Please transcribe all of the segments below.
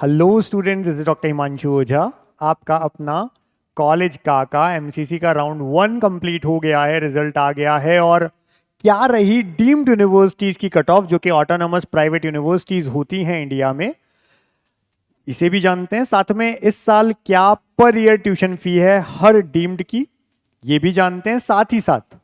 Hello students, this is doctor Himanshu Ojha. आपका अपना college का एमसीसी का राउंड 1 कंप्लीट हो गया है, रिजल्ट आ गया है। और क्या रही डीम्ड यूनिवर्सिटीज की कट ऑफ, जो कि ऑटोनमस प्राइवेट यूनिवर्सिटीज होती हैं इंडिया में, इसे भी जानते हैं। साथ में इस साल क्या पर ईयर ट्यूशन फी है हर डीम्ड की, ये भी जानते हैं। साथ ही साथ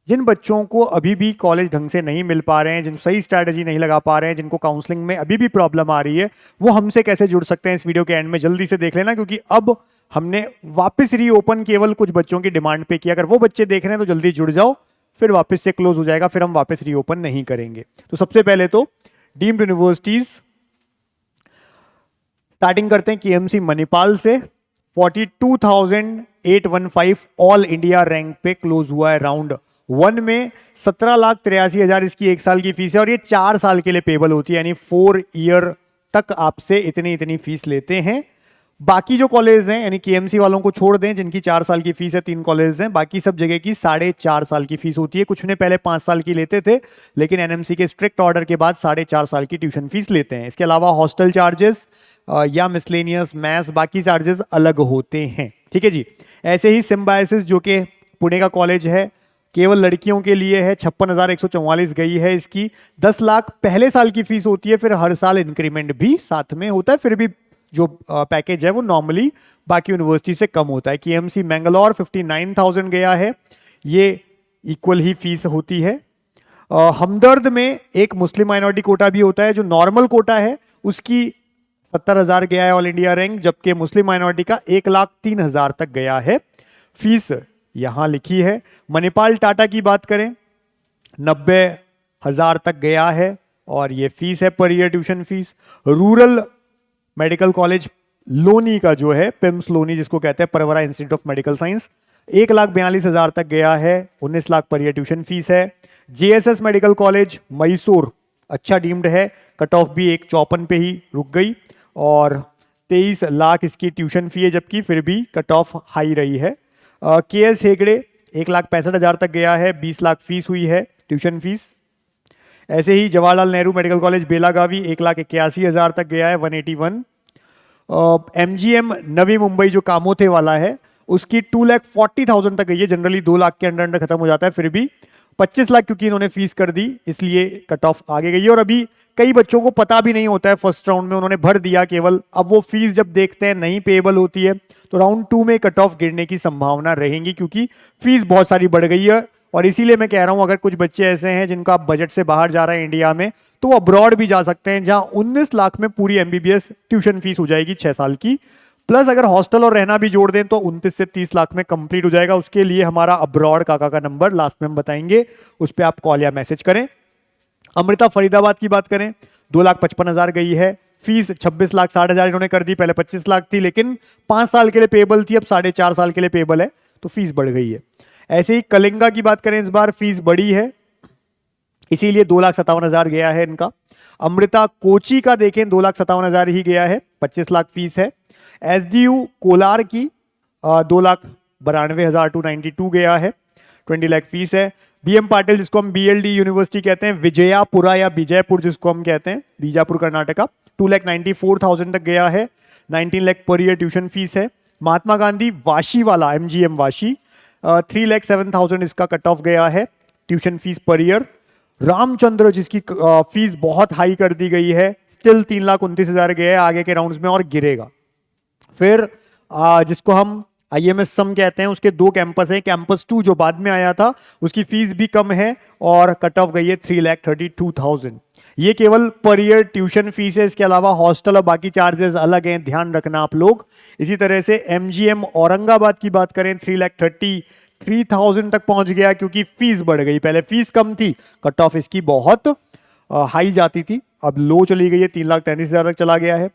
जिन बच्चों को अभी भी कॉलेज ढंग से नहीं मिल पा रहे हैं, जिन सही स्ट्रैटेजी नहीं लगा पा रहे हैं, जिनको काउंसलिंग में अभी भी प्रॉब्लम आ रही है, वो हमसे कैसे जुड़ सकते हैं, इस वीडियो के एंड में जल्दी से देख लेना। क्योंकि अब हमने वापस रीओपन केवल कुछ बच्चों की डिमांड पे किया। अगर वो बच्चे देख रहे हैं तो जल्दी जुड़ जाओ, फिर वापस से क्लोज हो जाएगा, फिर हम वापस रीओपन नहीं करेंगे। तो सबसे पहले तो डीम्ड यूनिवर्सिटीज स्टार्टिंग करते हैं केएमसी मणिपाल से। 42,815 ऑल इंडिया रैंक पे क्लोज हुआ है राउंड 1 में। 17,83,000 इसकी एक साल की फीस है, और ये 4 साल के लिए पेबल होती है, यानी 4 ईयर तक आपसे इतनी इतनी फीस लेते हैं। बाकी जो कॉलेज हैं, यानी केएमसी वालों को छोड़ दें, जिनकी 4 साल की फीस है, 3 कॉलेज हैं, बाकी सब जगह की 4.5 साल की फीस होती है। कुछ ने पहले 5 साल की लेते थे, लेकिन एनएमसी के स्ट्रिक्ट ऑर्डर के बाद 4.5 साल की ट्यूशन फीस लेते हैं। इसके अलावा हॉस्टल चार्जेस या मिसलेनियस मैथ्स बाकी चार्जेस अलग होते हैं। ठीक है जी। ऐसे ही सिम्बायोसिस, जो कि पुणे का कॉलेज है, केवल लड़कियों के लिए है, 56,144 गई है इसकी। 10 लाख पहले साल की फीस होती है, फिर हर साल इंक्रीमेंट भी साथ में होता है। फिर भी जो पैकेज है वो नॉर्मली बाकी यूनिवर्सिटी से कम होता है। केएमसी मैंगलोर 59,000 गया है, ये इक्वल ही फीस होती है। हमदर्द में एक मुस्लिम माइनॉरिटी कोटा भी होता है, जो नॉर्मल कोटा है उसकी 70,000 गया है ऑल इंडिया रैंक, जबकि मुस्लिम माइनॉरिटी का 1,03,000 तक गया है फीस, यहां लिखी है। मणिपाल टाटा की बात करें, 90,000 तक गया है, और ये फीस है per year tuition fees. Rural medical college Loni का जो है, पिम्स लोनी जिसको कहते हैं, Pravara institute of medical science, 1,42,000 तक गया है, 19 लाख पर ईयर ट्यूशन फीस है। जेएसएस मेडिकल कॉलेज मैसूर अच्छा डीम्ड है, कट ऑफ भी 1,54 पे ही रुक गई, और 23 लाख इसकी ट्यूशन फी है, जबकि फिर भी कट ऑफ हाई रही है। केएस हेगड़े 1,65,000 तक गया है, 20 लाख फीस हुई है ट्यूशन फीस। ऐसे ही जवाहरलाल नेहरू मेडिकल कॉलेज बेलागावी 1,81,000 तक गया है, 181। एमजीएम नवी मुंबई जो कामोथे वाला है, उसकी 2,40,000 तक गई है। जनरली 2 लाख के अंडर अंडर खत्म हो जाता है, फिर भी 25 लाख क्योंकि इन्होंने फीस कर दी, इसलिए कट ऑफ आगे गई है। और अभी कई बच्चों को पता भी नहीं होता है, फर्स्ट राउंड में उन्होंने भर दिया केवल, अब वो फीस जब देखते हैं नहीं पेएबल होती है, तो राउंड 2 में कट ऑफ गिरने की संभावना रहेगी, क्योंकि फीस बहुत सारी बढ़ गई है। और इसीलिए मैं कह रहा हूं, अगर कुछ बच्चे ऐसे हैं जिनका बजट से बाहर जा रहा है इंडिया में, तो वो अब्रॉड भी जा सकते हैं, जहां 19 लाख में पूरी एमबीबीएस ट्यूशन फीस हो जाएगी 6 साल की। प्लस अगर हॉस्टल और रहना भी जोड़ दें तो 29 से 30 लाख में कंप्लीट हो जाएगा। उसके लिए हमारा अब्रॉड का नंबर लास्ट में हम बताएंगे, उस पर आप कॉल या मैसेज करें। अमृता फरीदाबाद की बात करें, 2,55,000 गई है फीस, 26,60,000 इन्होंने कर दी। पहले 25 लाख थी, लेकिन 5 साल के लिए पेबल थी, अब 4.5 साल के लिए पेबल है, तो फीस बढ़ गई है। ऐसे ही कलिंगा की बात करें, इस बार फीस बढ़ी है, इसीलिए 2,57,000 गया है इनका। अमृता कोची का देखें, 2,57,000 ही गया है, 25 लाख फीस है। एसडीयू कोलार की 2,92,000 टू 92 गया है, 20 लाख फीस है। बीएम पाटिल जिसको हम बीएलडी यूनिवर्सिटी कहते हैं, विजयापुरा या बीजयपुर जिसको हम कहते हैं, बीजापुर कर्नाटका, 2,94,000 तक गया है, 19 लाख पर ईयर ट्यूशन फीस है। महात्मा गांधी वाशी वाला एमजीएम वाशी, 3,07,000 इसका कट ऑफ गया है tuition fees per year. Ramchandra जिसकी फीस बहुत हाई कर दी गई है, स्टिल 3,29,000 गया है, आगे के राउंड्स में और गिरेगा। फिर जिसको हम आईएमएस सम कहते हैं, उसके 2 कैंपस है, कैंपस 2 जो बाद में आया था, उसकी फीस भी कम है और कट ऑफ गई है 3,32,000। ये केवल पर ईयर ट्यूशन फीस है, इसके अलावा हॉस्टल और बाकी चार्जेस अलग हैं, ध्यान रखना आप लोग। इसी तरह से एमजीएम औरंगाबाद की बात करें, 3,33,000 तक पहुंच गया, क्योंकि फीस बढ़ गई। पहले फीस कम थी, कट ऑफ इसकी बहुत हाई जाती थी, अब लो चली गई है, 3,33,000 तक चला गया है।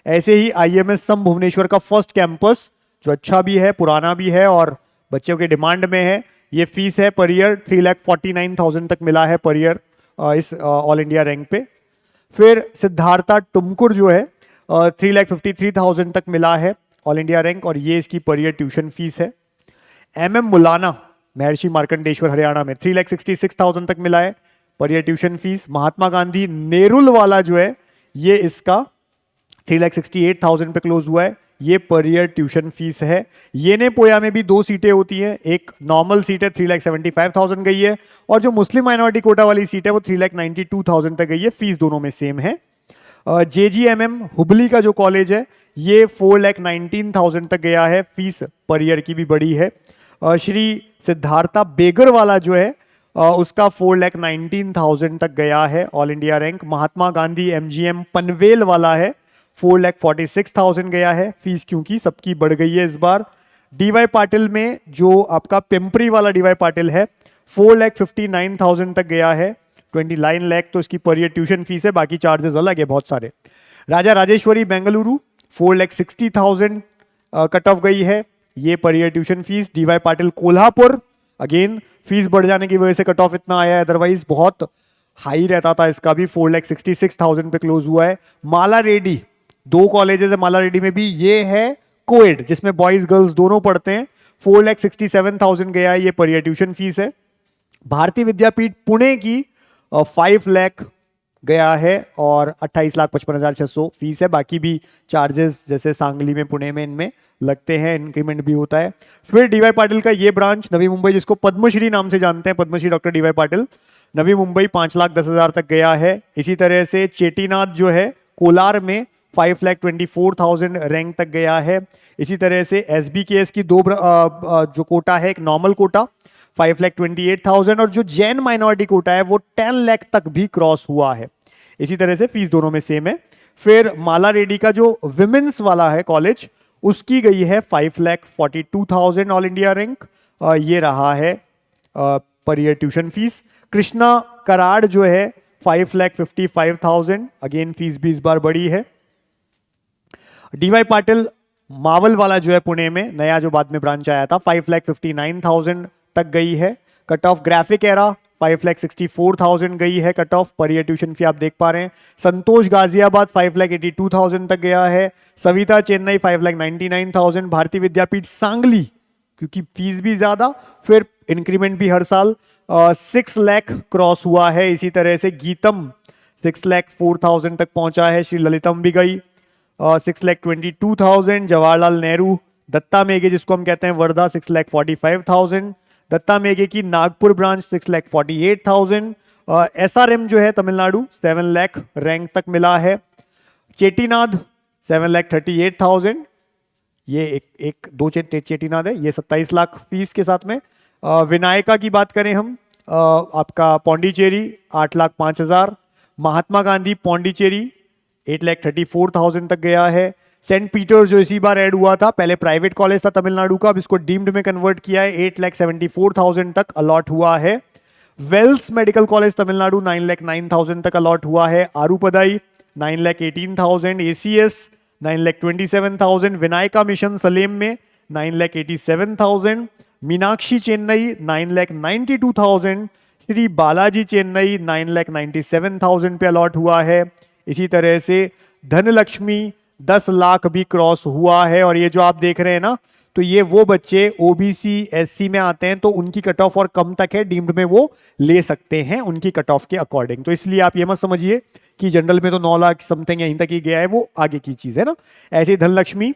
ऐसे ही आईएमएस सम भुवनेश्वर का फर्स्ट कैंपस, जो अच्छा भी है, पुराना भी है और बच्चों के डिमांड में है, ये फीस है पर ईयर 3,49,000 तक मिला है पर ईयर इस ऑल इंडिया रैंक पे। फिर सिद्धार्था टुमकुर जो है 3,53,000 तक मिला है ऑल इंडिया रैंक, और ये इसकी पर ईयर ट्यूशन फीस है। एमएम मुलाना महर्षि मार्कंडेश्वर हरियाणा में 3,66,000 तक मिला है per year tuition fees. Mahatma Gandhi Nerul वाला जो है, ये इसका 3,68,000 पे क्लोज हुआ है। ये पर ईयर ट्यूशन फीस है। येने पोया में भी 2 सीटें होती हैं, एक नॉर्मल सीट है 3,75,000 गई है, और जो मुस्लिम माइनॉरिटी कोटा वाली सीट है वो 3,92,000 तक गई है। फीस दोनों में सेम है। JGMM हुबली का जो कॉलेज है ये 4,19,000 तक गया है। फीस पर ईयर की भी बड़ी है। श्री सिद्धार्था बेगर वाला जो है उसका 4,19,000 तक गया है all India rank. Mahatma Gandhi MGM Panvel वाला है 4,46,000 गया है फीस, क्योंकि सबकी बढ़ गई है इस बार। DY पाटिल में जो आपका पिंपरी वाला DY पाटिल है 4,59,000 तक गया है। 29 लाख तो इसकी पर ईयर ट्यूशन फीस है, बाकी चार्जेस अलग है बहुत सारे। राजा राजेश्वरी बेंगलुरु 4,60,000 कट ऑफ गई है, ये पर year tuition fees. DY Patil Kolhapur again fees बढ़ जाने की वजह से कट ऑफ इतना आया है, अदरवाइज बहुत हाई रहता था इसका भी। 4,66,000 पे क्लोज हुआ है। माला रेड्डी 2 कॉलेजेस है माला रेड्डी में भी, ये है कोएड जिसमें बॉयज गर्ल्स दोनों पढ़ते हैं। 4,67,000 गया है, ये पर ईयर ट्यूशन फीस है। भारतीय विद्यापीठ पुणे की 5 लाख गया है और 28,55,600 फीस है। बाकी भी चार्जेस जैसे सांगली में पुणे में इनमें लगते हैं, इंक्रीमेंट भी होता है। फिर DY पाटिल का ये ब्रांच नवी मुंबई, जिसको पद्मश्री नाम से जानते हैं, पद्मश्री डॉक्टर DY पाटिल, नवी मुंबई 5,10,000 तक गया है। इसी तरह से चेटीनाथ जो है कोलार में 5,24,000 रैंक तक गया है। इसी तरह से SBKS की 2 जो कोटा है, एक नॉर्मल कोटा 5,28,000 और जो जैन माइनॉरिटी कोटा है वो 10 लाख तक भी क्रॉस हुआ है। इसी तरह से फीस दोनों में सेम है। फिर माला रेड्डी का जो विमेंस वाला है कॉलेज, उसकी गई है 5,42,000 ऑल इंडिया रैंक, ये रहा है per year tuition fees. Krishna Karad जो है 5,55,000, अगेन फीस भी इस बार बड़ी है। DY पाटिल मावल वाला जो है पुणे में नया जो बाद में ब्रांच आया था 5,59,000 तक गई है कट ऑफ। ग्राफिक एरा 5,64,000 गई है कट ऑफ, पर ईयर ट्यूशन फी आप देख पा रहे हैं। संतोष गाजियाबाद 5,82,000 तक गया है। सविता चेन्नई 5,99,000। भारतीय विद्यापीठ सांगली, क्योंकि फीस भी ज्यादा फिर इंक्रीमेंट भी हर साल 6 लाख क्रॉस हुआ है। इसी तरह से गीतम 6,04,000 तक पहुंचा है। श्री ललितम भी गई 6,22,000। जवाहरलाल नेहरू दत्ता मेघे जिसको हम कहते हैं वर्धा 6,45,000। दत्ता मेघे की नागपुर ब्रांच 6,48,000। SRM जो है तमिलनाडु 7 लाख रैंक तक मिला है। चेटीनाद 7,38,000, ये एक 2 चेटीनाद है, ये 27 लाख फीस के साथ में। विनायका की बात करें हम, आपका पौंडीचेरी 8,05,000। महात्मा गांधी पौंडीचेरी 8,34,000 तक गया है। सेंट पीटर जो इसी बार ऐड हुआ था, पहले प्राइवेट कॉलेज था तमिलनाडु का, अब इसको डीम्ड में कन्वर्ट किया है, 8,74,000 तक अलॉट हुआ है। वेल्स मेडिकल कॉलेज तमिलनाडु 9,09,000 तक अलॉट हुआ है। आरूपदाई 9,18,000। ACS 9,27,000। विनायका मिशन सलेम में 9,87,000। मीनाक्षी चेन्नई 9,92,000। श्री बालाजी चेन्नई 9,97,000 पे अलॉट हुआ है। इसी तरह से धनलक्ष्मी 10 लाख भी क्रॉस हुआ है। और ये जो आप देख रहे हैं ना, तो ये वो बच्चे OBC SC में आते हैं तो उनकी कट ऑफ और कम तक है, डीम्ड में वो ले सकते हैं उनकी कट ऑफ के अकॉर्डिंग। तो इसलिए आप ये मत समझिए कि जनरल में तो 9 लाख समथिंग यहीं तक ही गया है, वो आगे की चीज है ना। ऐसे ही धनलक्ष्मी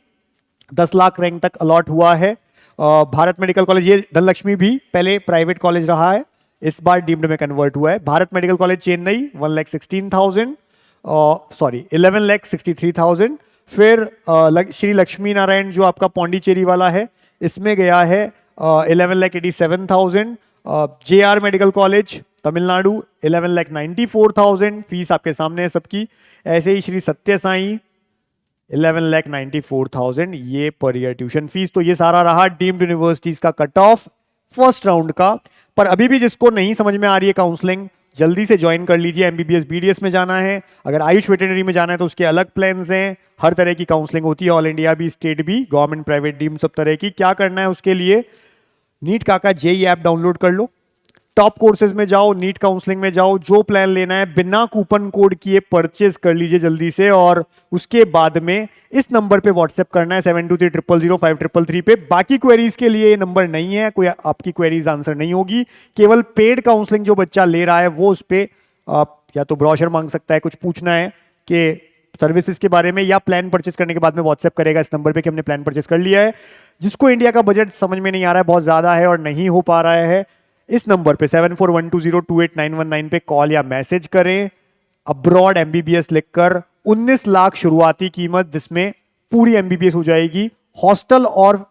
10 लाख रैंक तक अलॉट हुआ है। भारत मेडिकल कॉलेज, ये धनलक्ष्मी भी पहले प्राइवेट कॉलेज रहा है, इस बार डीम्ड में कन्वर्ट हुआ है। Bharat medical college Chennai 1,16,000, sorry 11,63,000। फिर श्री लक्ष्मी नारायण जो आपका पौंडीचेरी वाला है, इसमें गया है 11,87,000। JR medical college Tamil Nadu 11,94,000, fees आपके सामने है सबकी। ऐसे ही श्री सत्य साई 11,94,000, ये पर ईयर ट्यूशन फीस। तो ये सारा रहा डीम्ड यूनिवर्सिटीज का कट ऑफ फर्स्ट राउंड का। पर अभी भी जिसको नहीं समझ में आ रही है काउंसलिंग, जल्दी से ज्वाइन कर लीजिए। MBBS BDS में जाना है, अगर आयुष वेटरनरी में जाना है तो उसके अलग प्लान्स हैं। हर तरह की काउंसलिंग होती है, ऑल इंडिया भी, स्टेट भी, गवर्नमेंट, प्राइवेट, डीम, सब तरह की। क्या करना है उसके लिए, नीट काका JEE ऐप डाउनलोड कर लो, टॉप कोर्सेज में जाओ, नीट काउंसलिंग में जाओ, जो प्लान लेना है बिना कूपन कोड किए परचेज कर लीजिए जल्दी से। और उसके बाद में इस नंबर पे व्हाट्सएप करना है 72300533 पे। बाकी क्वेरीज के लिए ये नंबर नहीं है, कोई आपकी क्वेरीज आंसर नहीं होगी। केवल पेड काउंसलिंग जो बच्चा ले रहा है वो उस पर या तो ब्रोशर मांग सकता है, कुछ पूछना है कि सर्विसेज के बारे में, या प्लान परचेस करने के बाद में व्हाट्सएप करेगा इस नंबर पे कि हमने प्लान परचेस कर लिया है। जिसको इंडिया का बजट समझ में नहीं आ रहा है, बहुत ज्यादा है और नहीं हो पा रहा है, इस नंबर पे 7412028919 पे कॉल या मैसेज करें। अब्रॉड एमबीबीएस लिखकर 19 लाख शुरुआती कीमत, जिसमें पूरी एमबीबीएस हो जाएगी, हॉस्टल और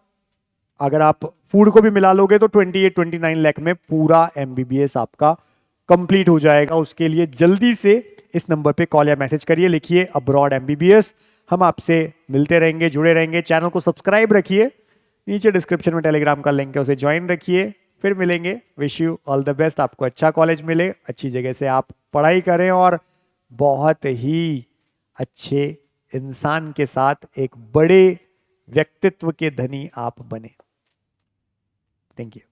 अगर आप फूड को भी मिला लोगे तो 28-29 लाख में पूरा एमबीबीएस आपका कंप्लीट हो जाएगा। उसके लिए जल्दी से इस नंबर पे कॉल या मैसेज करिए, लिखिए अब्रॉड एमबीबीएस। हम आपसे मिलते रहेंगे, जुड़े रहेंगे। चैनल को सब्सक्राइब रखिए, नीचे डिस्क्रिप्शन में टेलीग्राम का लिंक है, उसे ज्वाइन रखिए। फिर मिलेंगे। Wish you all the best, आपको अच्छा कॉलेज मिले, अच्छी जगह से आप पढ़ाई करें और बहुत ही अच्छे इंसान के साथ एक बड़े व्यक्तित्व के धनी आप बने। Thank you.